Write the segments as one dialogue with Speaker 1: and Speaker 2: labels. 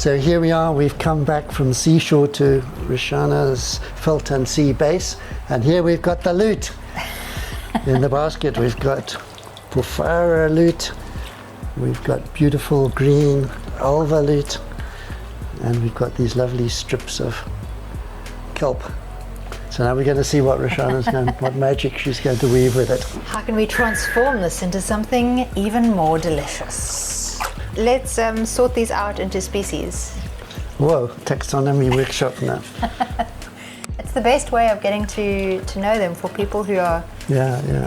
Speaker 1: So here we are, we've come back from seashore to Roushanna's Veld Sea base, and here we've got the loot. In the basket we've got Porphyra loot, we've got beautiful green Ulva loot, and we've got these lovely strips of kelp. So now we're going to see what Roushanna's going, what magic she's going to weave with it.
Speaker 2: How can we transform this into something even more delicious? Let's sort these out into species.
Speaker 1: Whoa, taxonomy workshop now.
Speaker 2: It's the best way of getting to know them for people who are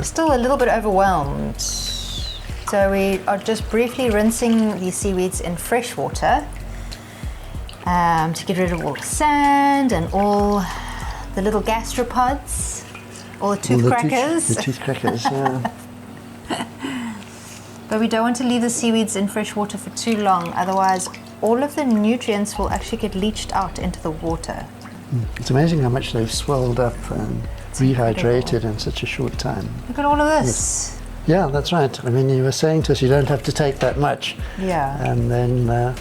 Speaker 2: still a little bit overwhelmed. So we are just briefly rinsing these seaweeds in fresh water to get rid of all the sand and all the little gastropods, all the tooth crackers.
Speaker 1: The tooth crackers, yeah.
Speaker 2: But we don't want to leave the seaweeds in fresh water for too long, otherwise all of the nutrients will actually get leached out into the water.
Speaker 1: It's amazing how much they've swelled up and rehydrated in such a short time.
Speaker 2: Look at all of this.
Speaker 1: Yeah, that's right. I mean, you were saying to us you don't have to take that much.
Speaker 2: Yeah.
Speaker 1: And then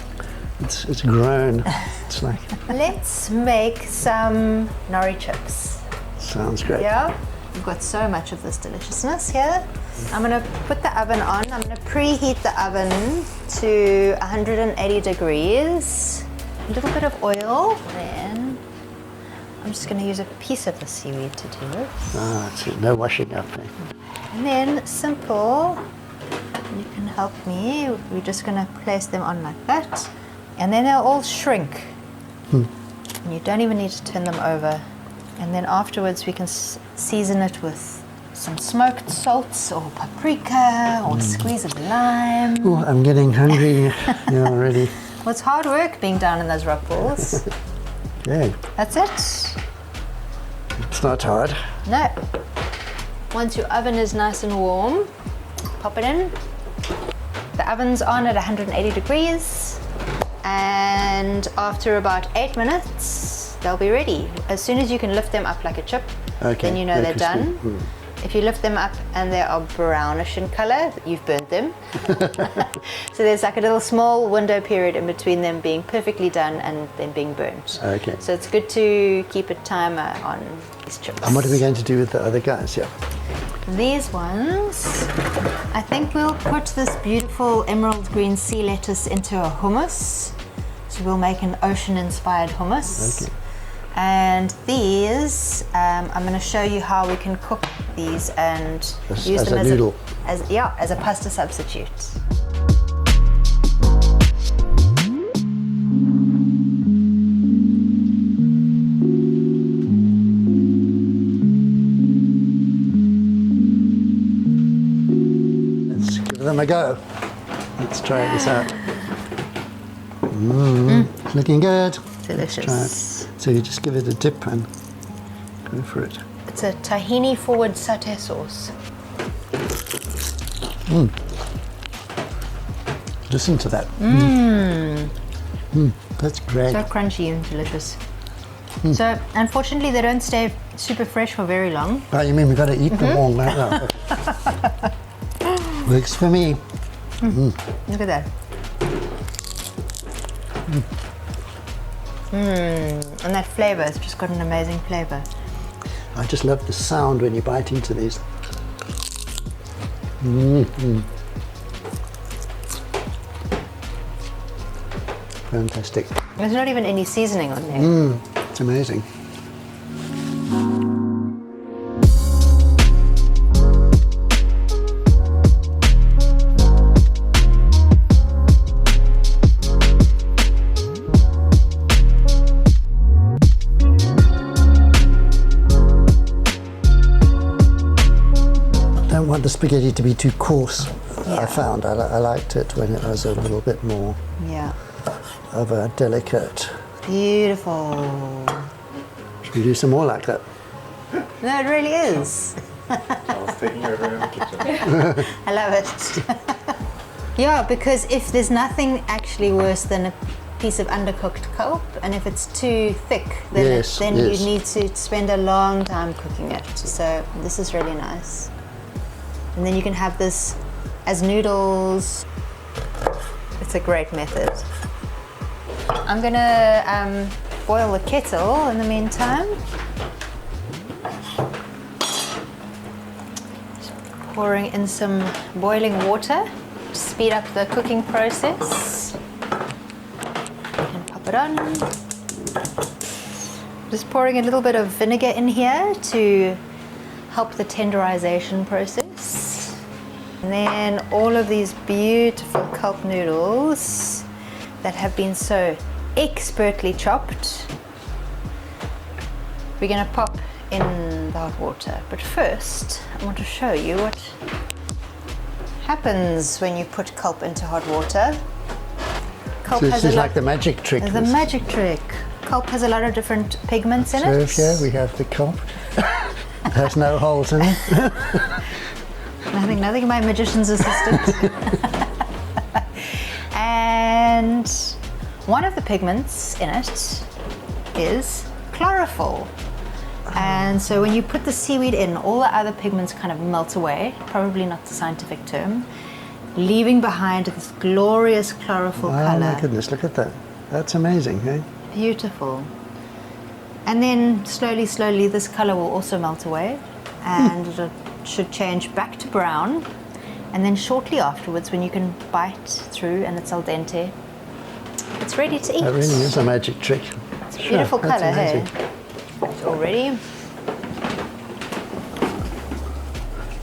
Speaker 1: it's grown. It's like...
Speaker 2: Let's make some Nori chips.
Speaker 1: Sounds great.
Speaker 2: Yeah? We've got so much of this deliciousness here. I'm going to put the oven on. I'm going to preheat the oven to 180 degrees. A little bit of oil. Then I'm just going to use a piece of the seaweed to do it.
Speaker 1: Ah, that's it. No washing up. Eh?
Speaker 2: And then simple, you can help me. We're just going to place them on like that. And then they'll all shrink. And you don't even need to turn them over. And then afterwards we can season it with some smoked salts or paprika or a squeeze of lime.
Speaker 1: Oh, I'm getting hungry already.
Speaker 2: Well, it's hard work being down in those rock pools.
Speaker 1: Yeah.
Speaker 2: That's it.
Speaker 1: It's not hard.
Speaker 2: No. Once your oven is nice and warm, pop it in. The oven's on at 180 degrees. And after about 8 minutes, they'll be ready. As soon as you can lift them up like a chip, then you know they're done. If you lift them up and they are brownish in color, you've burnt them. So there's like a little small window period in between them being perfectly done and them being burnt.
Speaker 1: Okay.
Speaker 2: So it's good to keep a timer on these chips.
Speaker 1: And what are we going to do with the other guys? Yeah.
Speaker 2: These ones, I think we'll put this beautiful emerald green sea lettuce into a hummus. So we'll make an ocean-inspired hummus.
Speaker 1: Okay.
Speaker 2: And these, I'm going to show you how we can cook these and use them
Speaker 1: as a noodle.
Speaker 2: As a pasta substitute.
Speaker 1: Let's give them a go. Let's try this out. Looking good.
Speaker 2: Delicious.
Speaker 1: Let's try it. So you just give it a dip and go for it.
Speaker 2: It's a tahini forward satay sauce.
Speaker 1: Listen to that. That's great.
Speaker 2: So crunchy and delicious. So unfortunately they don't stay super fresh for very long.
Speaker 1: Oh, you mean we've got to eat them all like that? Works for me.
Speaker 2: Look at that. And that flavour, it's just got an amazing flavour.
Speaker 1: I just love the sound when you bite into these. Fantastic.
Speaker 2: There's not even any seasoning on there.
Speaker 1: It's amazing. I don't want the spaghetti to be too coarse. I found I liked it when it was a little bit more of a delicate.
Speaker 2: Beautiful.
Speaker 1: Should we do some more like that?
Speaker 2: No, it really is.
Speaker 3: I was thinking over in the kitchen.
Speaker 2: I love it. Yeah, because if there's nothing actually worse than a piece of undercooked kelp, and if it's too thick, then, you need to spend a long time cooking it. So this is really nice. And then you can have this as noodles. It's a great method. I'm gonna boil the kettle in the meantime. Just pouring in some boiling water to speed up the cooking process. You can pop it on. Just pouring a little bit of vinegar in here to help the tenderization process. And then all of these beautiful kelp noodles that have been so expertly chopped, we're going to pop in the hot water. But first, I want to show you what happens when you put kelp into hot water. Kelp
Speaker 1: So
Speaker 2: has
Speaker 1: this is
Speaker 2: a
Speaker 1: like the magic trick.
Speaker 2: The magic trick. Kelp has a lot of different pigments in it.
Speaker 1: So here we have the kelp. It has no holes in it.
Speaker 2: Nothing my magician's assistant. And one of the pigments in it is chlorophyll. And so when you put the seaweed in, all the other pigments kind of melt away, probably not the scientific term, leaving behind this glorious chlorophyll
Speaker 1: Oh
Speaker 2: color.
Speaker 1: my goodness, look at that. That's amazing, eh?
Speaker 2: Beautiful. And then slowly this color will also melt away, and it should change back to brown. And then shortly afterwards, when you can bite through and it's al dente, it's ready to eat.
Speaker 1: That really is a magic trick.
Speaker 2: It's a beautiful
Speaker 1: Sure, that's
Speaker 2: color, hey?
Speaker 1: amazing.
Speaker 2: It's all ready.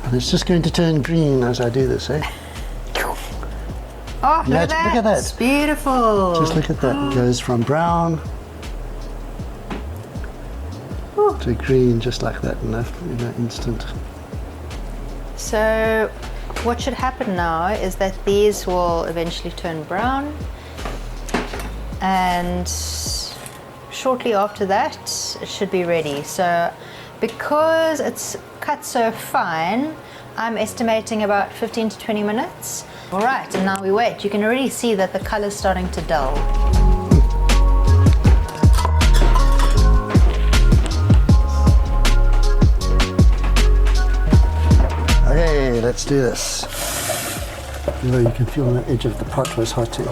Speaker 1: And it's just going to turn green as I do this, eh?
Speaker 2: Oh, look at that.
Speaker 1: Look at that.
Speaker 2: It's beautiful.
Speaker 1: Just look at that. It goes from brown to green just like that in an instant.
Speaker 2: So what should happen now is that these will eventually turn brown, and shortly after that it should be ready. So because it's cut so fine, I'm estimating about 15 to 20 minutes. All right, and now we wait. You can already see that the color's starting to dull.
Speaker 1: Okay, let's do this. You know, you can feel the edge of the pot was hot too.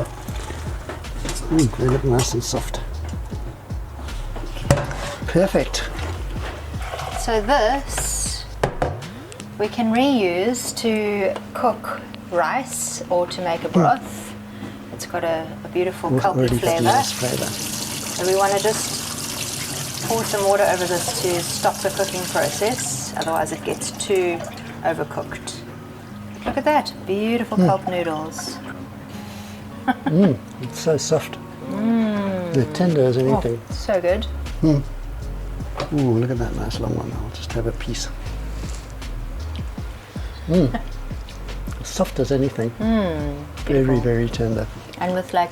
Speaker 1: They look nice and soft. Perfect.
Speaker 2: So this we can reuse to cook rice or to make a broth. It's got a beautiful kelpy
Speaker 1: Already got
Speaker 2: flavour.
Speaker 1: nice flavour.
Speaker 2: So we want to just pour some water over this to stop the cooking process, otherwise it gets too overcooked. Look at that, beautiful kelp noodles.
Speaker 1: It's so soft. They're tender as anything.
Speaker 2: Oh, so good.
Speaker 1: Ooh, look at that nice long one. I'll just have a piece. Soft as anything. Very, very tender.
Speaker 2: And with like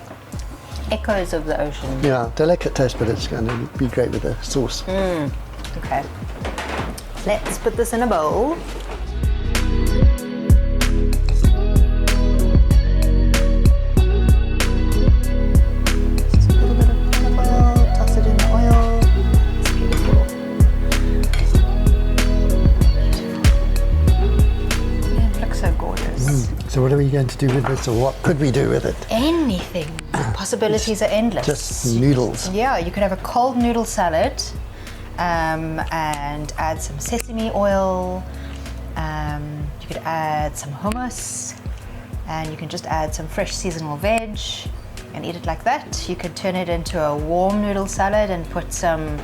Speaker 2: echoes of the ocean.
Speaker 1: Yeah, delicate taste, but it's going to be great with the sauce.
Speaker 2: Okay. Let's put this in a bowl. Just a little bit of olive oil, toss it in the oil. It's beautiful. It looks so gorgeous.
Speaker 1: So what are we going to do with this, or what could we do with it?
Speaker 2: Anything. The possibilities are endless.
Speaker 1: Just noodles.
Speaker 2: Yeah, you could have a cold noodle salad and add some sesame oil. You could add some hummus, and you can just add some fresh seasonal veg and eat it like that. You could turn it into a warm noodle salad and put some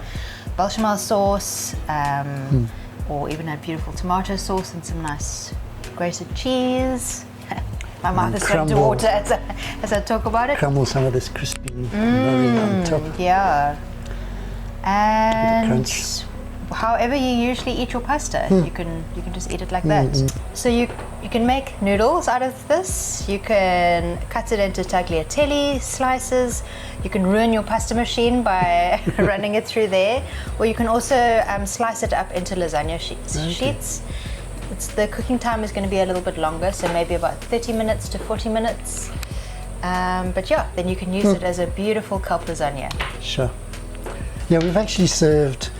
Speaker 2: bechamel sauce, or even a beautiful tomato sauce and some nice grated cheese. My mouth is starting to
Speaker 1: crumble.
Speaker 2: water as I talk about it.
Speaker 1: Crumble some of this crispy nori on top.
Speaker 2: Yeah. And
Speaker 1: crunch.
Speaker 2: however you usually eat your pasta, you can just eat it like that. So you can make noodles out of this. You can cut it into tagliatelle slices. You can ruin your pasta machine by running it through there, or you can also slice it up into lasagna sheets. The cooking time is going to be a little bit longer, so maybe about 30 minutes to 40 minutes. But yeah, then you can use it as a beautiful kelp lasagna.
Speaker 1: Sure. Yeah, we've actually served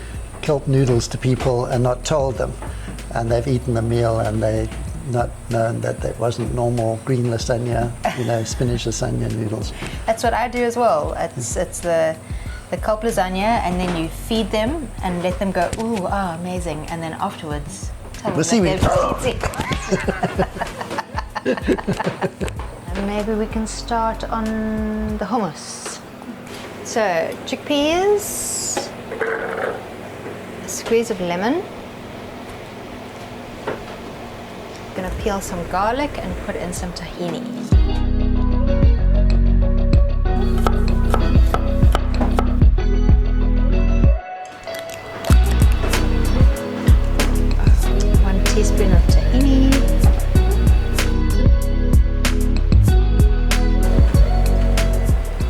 Speaker 1: kelp noodles to people and not told them, and they've eaten the meal and they not known that that wasn't normal green lasagna, you know, spinach lasagna noodles.
Speaker 2: That's what I do as well. It's the kelp lasagna, and then you feed them and let them go, ooh, ah, amazing. And then afterwards, tell them
Speaker 1: The seaweed.
Speaker 2: And maybe we can start on the hummus. So, chickpeas, a squeeze of lemon. Gonna peel some garlic and put in some tahini. One teaspoon of tahini.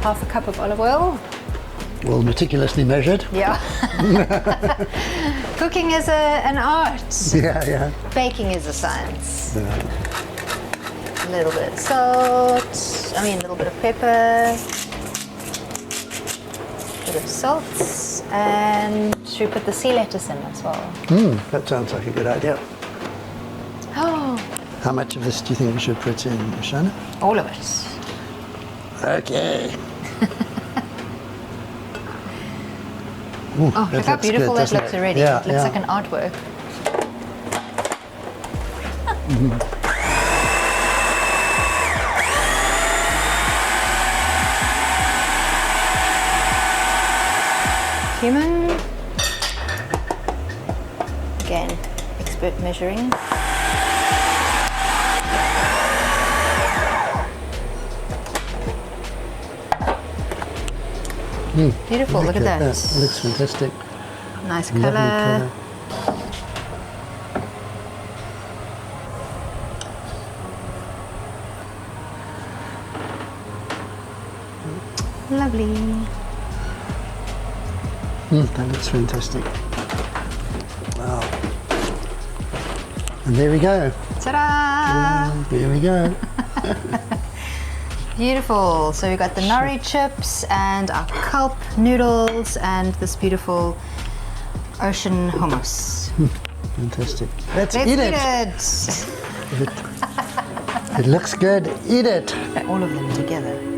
Speaker 2: Half a cup of olive oil.
Speaker 1: Well, meticulously measured.
Speaker 2: Yeah. Cooking is an art.
Speaker 1: Yeah.
Speaker 2: Baking is a science.
Speaker 1: Yeah.
Speaker 2: A little bit of salt, a little bit of pepper, a bit of salt, and should we put the sea lettuce in as well?
Speaker 1: That sounds like a good idea.
Speaker 2: Oh,
Speaker 1: How much of this do you think we should put in, Roushanna?
Speaker 2: all of it.
Speaker 1: Okay.
Speaker 2: Oh, look how beautiful that looks already.
Speaker 1: Yeah,
Speaker 2: It looks like an artwork. Cumin. Again, expert measuring. Beautiful, look at that.
Speaker 1: That looks fantastic.
Speaker 2: Nice
Speaker 1: Lovely
Speaker 2: colour. Lovely.
Speaker 1: That looks fantastic. Wow. And there we go.
Speaker 2: Ta-da!
Speaker 1: There we go.
Speaker 2: Beautiful. So we've got the nori chips and our kelp noodles and this beautiful ocean hummus.
Speaker 1: Fantastic. Let's
Speaker 2: Let's
Speaker 1: eat
Speaker 2: eat
Speaker 1: it.
Speaker 2: it.
Speaker 1: It looks good. Eat it.
Speaker 2: All of them together.